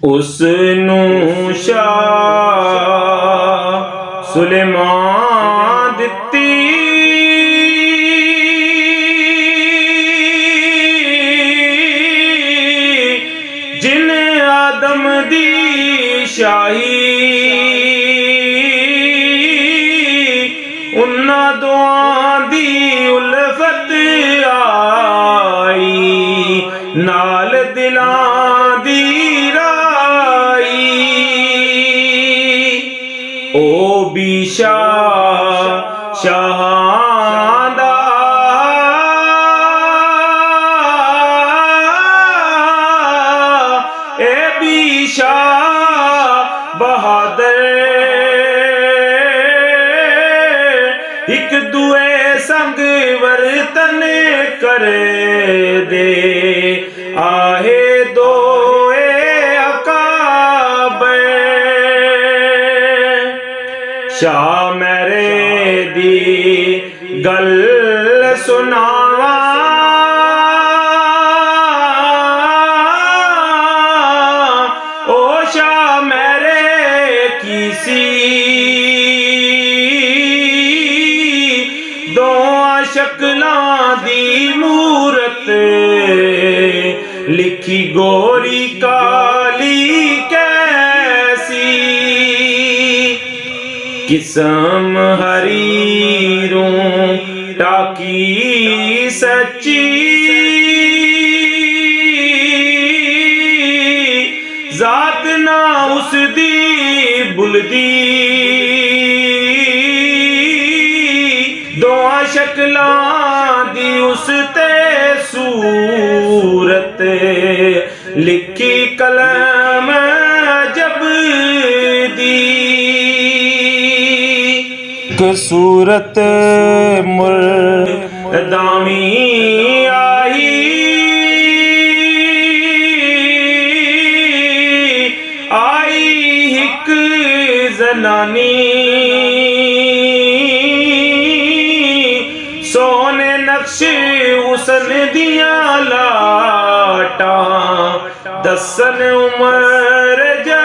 उसनू शाह सुलेमान दित्ती जिन आदम दी शाही उन्ना दुआ दी उल्फत आई नाल दिलां दी राई ओ भी शाह शाहां दा ए भी शाह बहादुर एक दुए संग वर्तन करे दे आहे दोए अकाबे शाह मेरे दी गल सुनावा ओ शाह मेरे किसी शक्लां दी मूरत लिखी गोरी काली कैसी किस्म हरीरों टाकी सच्ची जात ना उसदी बुलदी दोआ शक्लां दी उसते सूरत लिखी कलम जब दी सूरत मुर्दामी आई आई हिक जनानी सोने नक्श उसन दिया लाटा दसन उमर जा